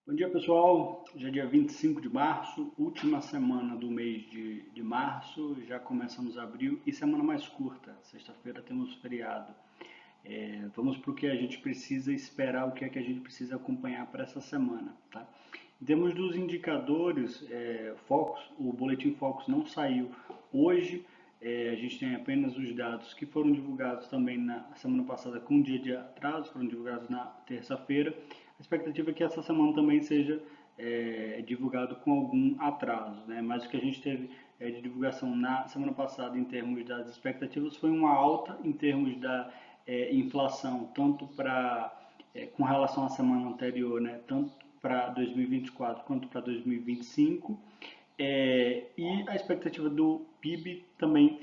Bom dia, pessoal. Já é dia 25 de março, última semana do mês de março, já começamos abril e semana mais curta. Sexta-feira temos feriado. Vamos para o que a gente precisa esperar, o que é que a gente precisa acompanhar para essa semana, tá? Em termos dos indicadores, Focus, o boletim Focus não saiu hoje. A gente tem apenas os dados que foram divulgados também na semana passada com um dia de atraso, foram divulgados na terça-feira. A expectativa é que essa semana também seja divulgado com algum atraso, né? Mas o que a gente teve de divulgação na semana passada em termos das expectativas foi uma alta em termos da inflação, tanto com relação à semana anterior, né? Tanto para 2024 quanto para 2025. E a expectativa do PIB também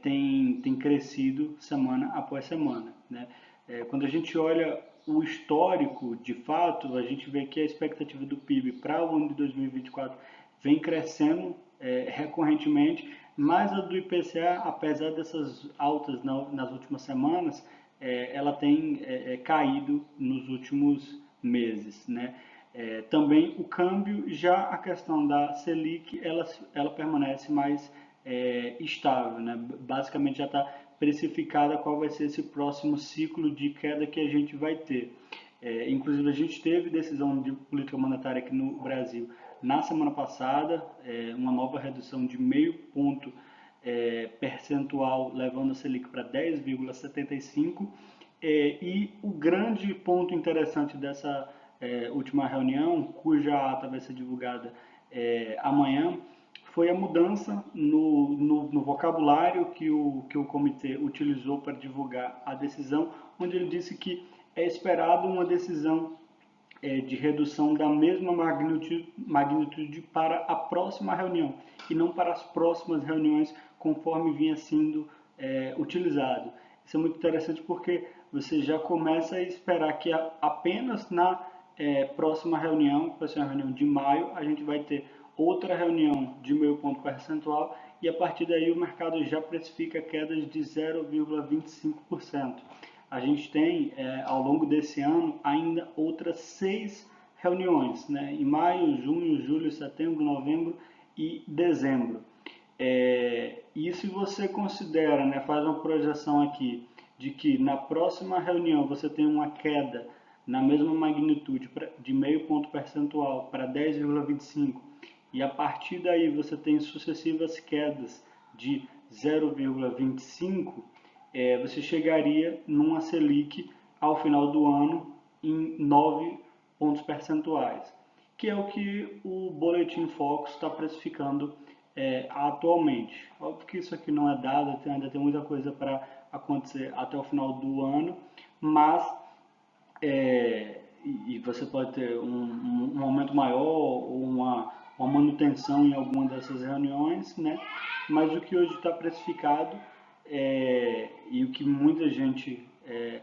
tem crescido semana após semana, né? Quando a gente olha o histórico, de fato, a gente vê que a expectativa do PIB para o ano de 2024 vem crescendo recorrentemente, mas a do IPCA, apesar dessas altas nas últimas semanas, ela tem caído nos últimos meses, né? Também o câmbio, já a questão da Selic, ela permanece mais estável, né? Basicamente já está precificada qual vai ser esse próximo ciclo de queda que a gente vai ter. Inclusive a gente teve decisão de política monetária aqui no Brasil na semana passada, uma nova redução de meio ponto percentual, levando a Selic para 10,75. E o grande ponto interessante dessa última reunião, cuja ata vai ser divulgada amanhã, foi a mudança no vocabulário que o comitê utilizou para divulgar a decisão, onde ele disse que é esperado uma decisão de redução da mesma magnitude para a próxima reunião e não para as próximas reuniões conforme vinha sendo utilizado. Isso é muito interessante porque você já começa a esperar que apenas na próxima reunião, que vai ser a reunião de maio, a gente vai ter outra reunião de meio ponto percentual e a partir daí o mercado já precifica quedas de 0,25%. A gente tem, ao longo desse ano, ainda outras 6 reuniões, né? Em maio, junho, julho, setembro, novembro e dezembro. E se você considera, né, faz uma projeção aqui, de que na próxima reunião você tem uma queda na mesma magnitude de meio ponto percentual para 10,25 e a partir daí você tem sucessivas quedas de 0,25, você chegaria numa Selic ao final do ano em 9 pontos percentuais, que é o que o Boletim Focus está precificando atualmente. Óbvio que isso aqui não é dado, ainda tem muita coisa para acontecer até o final do ano, mas e você pode ter um aumento maior ou uma manutenção em alguma dessas reuniões, né? Mas o que hoje está precificado e o que muita gente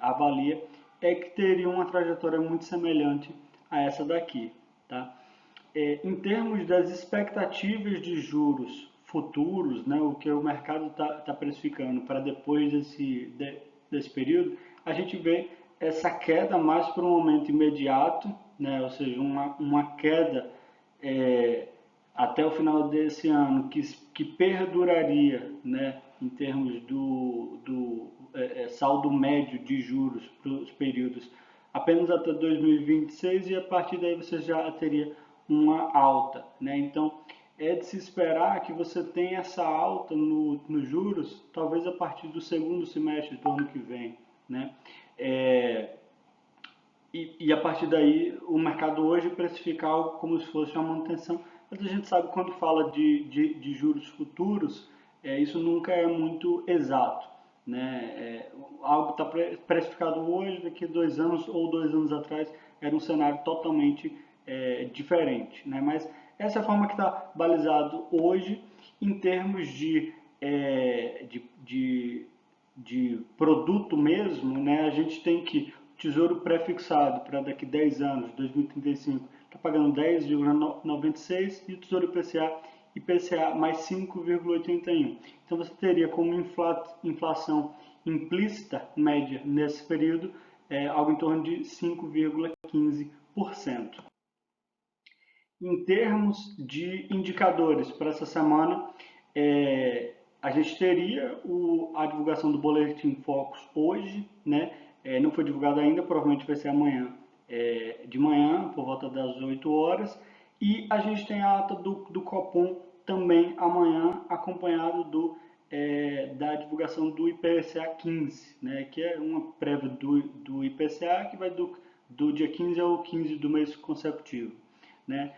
avalia é que teria uma trajetória muito semelhante a essa daqui, tá? Em termos das expectativas de juros futuros, né, o que o mercado está precificando para depois desse período, a gente vê essa queda mais para um momento imediato, né, ou seja, uma queda até o final desse ano que perduraria, né, em termos do saldo médio de juros para os períodos apenas até 2026 e a partir daí você já teria uma alta, né? Então é de se esperar que você tenha essa alta nos juros, talvez a partir do segundo semestre do ano que vem, né? E a partir daí o mercado hoje precifica algo como se fosse uma manutenção, mas a gente sabe que quando fala de juros futuros, isso nunca é muito exato, né? Algo está precificado hoje, daqui a 2 anos ou 2 anos atrás era um cenário totalmente diferente, né? Mas essa é a forma que está balizado hoje em termos de produto mesmo, né? A gente tem que Tesouro pré-fixado para daqui 10 anos, 2035, está pagando 10,96 e o Tesouro IPCA mais 5,81. Então você teria como inflação implícita média nesse período algo em torno de 5,15%. Em termos de indicadores para essa semana, a gente teria a divulgação do Boletim Focus hoje, né? Não foi divulgado ainda, provavelmente vai ser amanhã, de manhã, por volta das 8 horas. E a gente tem a ata do Copom também amanhã, acompanhado da divulgação do IPCA 15, né? Que é uma prévia do IPCA que vai do dia 15 ao 15 do mês consecutivo, né?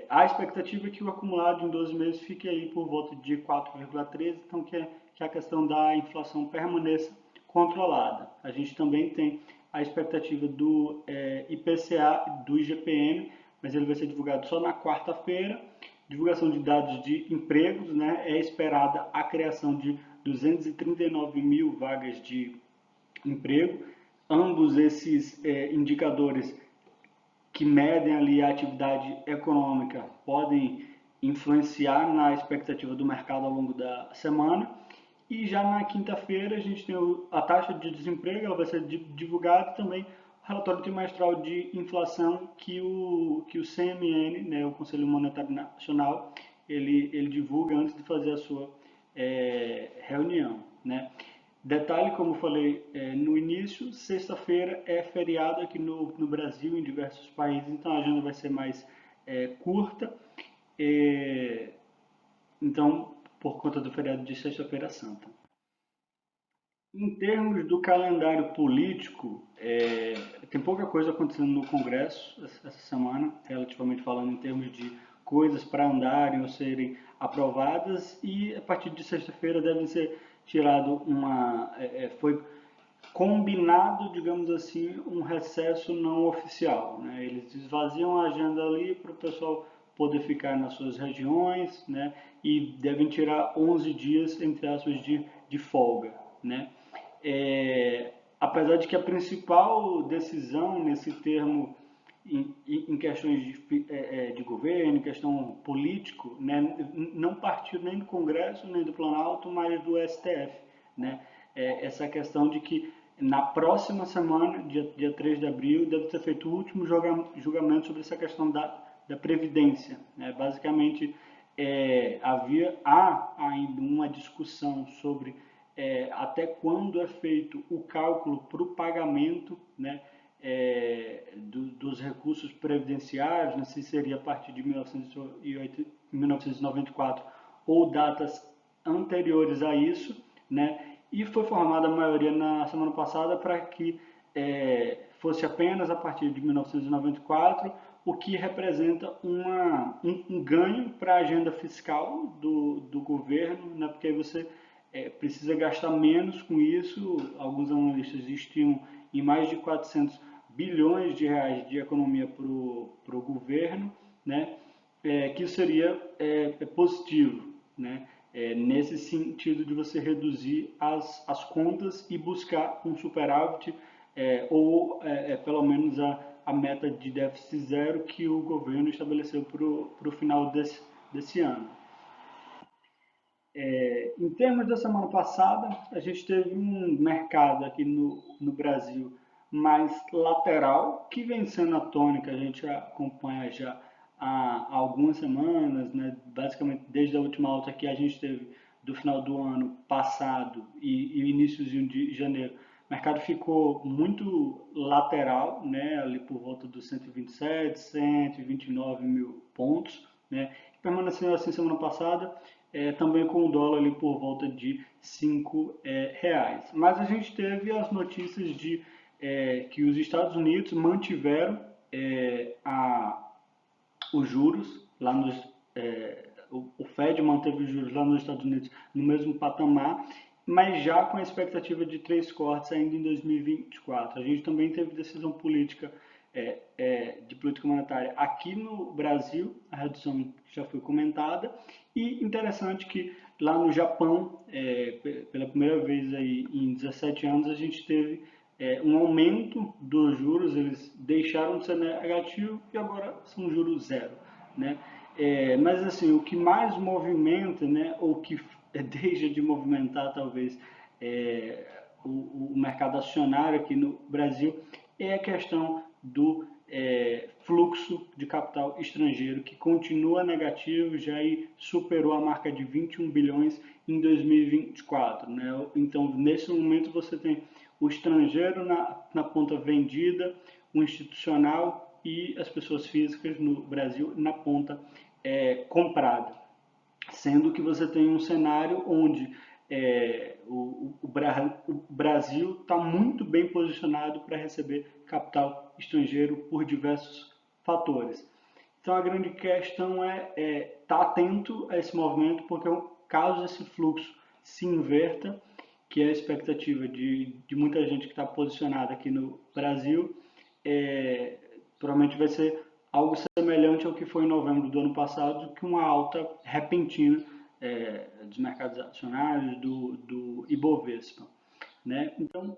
A expectativa é que o acumulado em 12 meses fique aí por volta de 4,13, então que a questão da inflação permaneça controlada. A gente também tem a expectativa do IPCA, do IGPM, mas ele vai ser divulgado só na quarta-feira. Divulgação de dados de empregos, né? É esperada a criação de 239 mil vagas de emprego. Ambos esses indicadores que medem ali a atividade econômica podem influenciar na expectativa do mercado ao longo da semana. E já na quinta-feira a gente tem a taxa de desemprego, ela vai ser divulgada também o relatório trimestral de inflação que o CMN, né, o Conselho Monetário Nacional, ele divulga antes de fazer a sua reunião, né? Detalhe, como eu falei no início, sexta-feira é feriado aqui no Brasil, em diversos países, então a agenda vai ser mais curta. Então, por conta do feriado de Sexta-feira Santa. Em termos do calendário político, tem pouca coisa acontecendo no Congresso essa semana, relativamente falando em termos de coisas para andarem ou serem aprovadas, e a partir de sexta-feira deve ser tirado foi combinado, digamos assim, um recesso não oficial, né? Eles esvaziam a agenda ali para o pessoal poder ficar nas suas regiões, né? E devem tirar 11 dias, entre aspas, de folga, né? Apesar de que a principal decisão nesse termo em questões de governo, em questão político, né, não partiu nem do Congresso, nem do Planalto, mas do STF, né? Essa questão de que na próxima semana, dia 3 de abril, deve ser feito o último julgamento sobre essa questão da Previdência, né? Basicamente, há ainda uma discussão sobre até quando é feito o cálculo para o pagamento, né, dos recursos previdenciários, né, se seria a partir de 1994 ou datas anteriores a isso, né, e foi formada a maioria na semana passada para que fosse apenas a partir de 1994, o que representa um ganho para a agenda fiscal do governo, né, porque aí você precisa gastar menos com isso. Alguns analistas estimam em mais de 400 bilhões de reais de economia para o governo, né? Que seria positivo, né? Nesse sentido de você reduzir as contas e buscar um superávit ou pelo menos a meta de déficit zero que o governo estabeleceu para o final desse ano. Em termos da semana passada, a gente teve um mercado aqui no Brasil mais lateral, que vem sendo a tônica, a gente acompanha já há algumas semanas, né? Basicamente desde a última alta que a gente teve do final do ano passado e iníciozinho de janeiro. O mercado ficou muito lateral, né? Ali por volta dos 127, 129 mil pontos, né? Permaneceu assim semana passada, também com o dólar ali por volta de R$ 5. Mas a gente teve as notícias de que os Estados Unidos mantiveram os juros lá o Fed manteve os juros lá nos Estados Unidos no mesmo patamar, mas já com a expectativa de 3 cortes ainda em 2024. A gente também teve decisão política de política monetária aqui no Brasil, a redução já foi comentada, e interessante que lá no Japão, pela primeira vez aí em 17 anos, a gente teve um aumento dos juros, eles deixaram de ser negativo e agora são juros zero, né? Mas assim, o que mais movimenta, né, ou que deixa de movimentar talvez o mercado acionário aqui no Brasil é a questão do fluxo de capital estrangeiro, que continua negativo, já superou a marca de 21 bilhões em 2024. Né? Então, nesse momento, você tem o estrangeiro na ponta vendida, o institucional e as pessoas físicas no Brasil na ponta comprada. Sendo que você tem um cenário onde o Brasil está muito bem posicionado para receber capital estrangeiro por diversos fatores. Então a grande questão é estar atento a esse movimento, porque caso esse fluxo se inverta, que é a expectativa de muita gente que está posicionada aqui no Brasil, provavelmente vai ser algo semelhante ao que foi em novembro do ano passado, que uma alta repentina dos mercados acionários, do Ibovespa. Né? Então,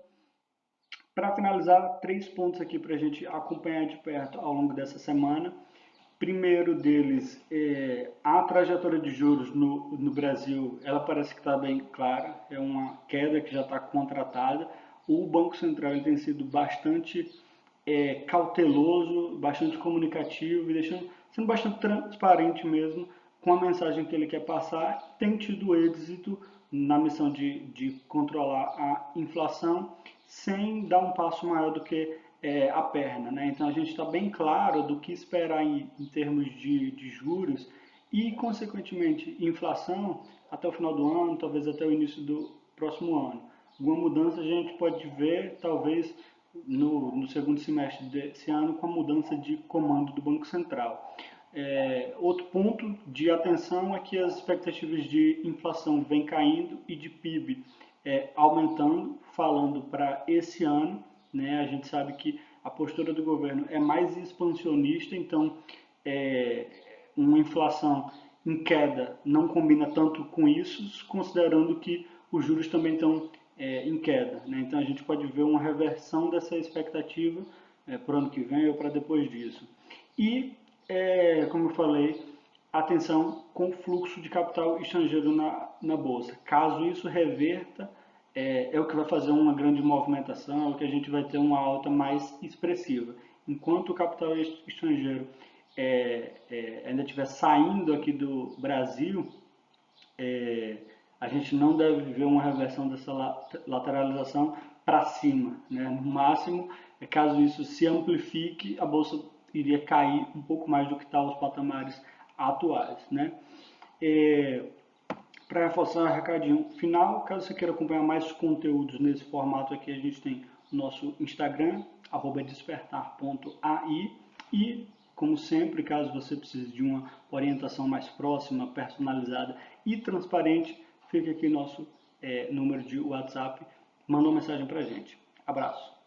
para finalizar, 3 pontos aqui para a gente acompanhar de perto ao longo dessa semana. Primeiro deles, a trajetória de juros no Brasil, ela parece que está bem clara, é uma queda que já está contratada. O Banco Central tem sido bastante cauteloso, bastante comunicativo e sendo bastante transparente mesmo com a mensagem que ele quer passar. Tem tido êxito na missão de controlar a inflação sem dar um passo maior do que a perna. Né? Então a gente está bem claro do que esperar em termos de juros e, consequentemente, inflação até o final do ano, talvez até o início do próximo ano. Alguma mudança a gente pode ver, talvez, no segundo semestre desse ano, com a mudança de comando do Banco Central. Outro ponto de atenção é que as expectativas de inflação vêm caindo e de PIB aumentando, falando para esse ano. Né? A gente sabe que a postura do governo é mais expansionista, então uma inflação em queda não combina tanto com isso, considerando que os juros também estão em queda. Né? Então a gente pode ver uma reversão dessa expectativa para o ano que vem ou para depois disso. E, como eu falei, atenção com o fluxo de capital estrangeiro na Bolsa. Caso isso reverta, é o que vai fazer uma grande movimentação, é o que a gente vai ter uma alta mais expressiva. Enquanto o capital estrangeiro ainda estiver saindo aqui do Brasil, a gente não deve ver uma reversão dessa lateralização para cima. Né? No máximo, caso isso se amplifique, a Bolsa iria cair um pouco mais do que está os patamares atuais. Né? Para reforçar o recadinho final, caso você queira acompanhar mais conteúdos nesse formato aqui, a gente tem o nosso Instagram, @despertar.ai, e, como sempre, caso você precise de uma orientação mais próxima, personalizada e transparente, fica aqui nosso número de WhatsApp, manda uma mensagem para a gente. Abraço!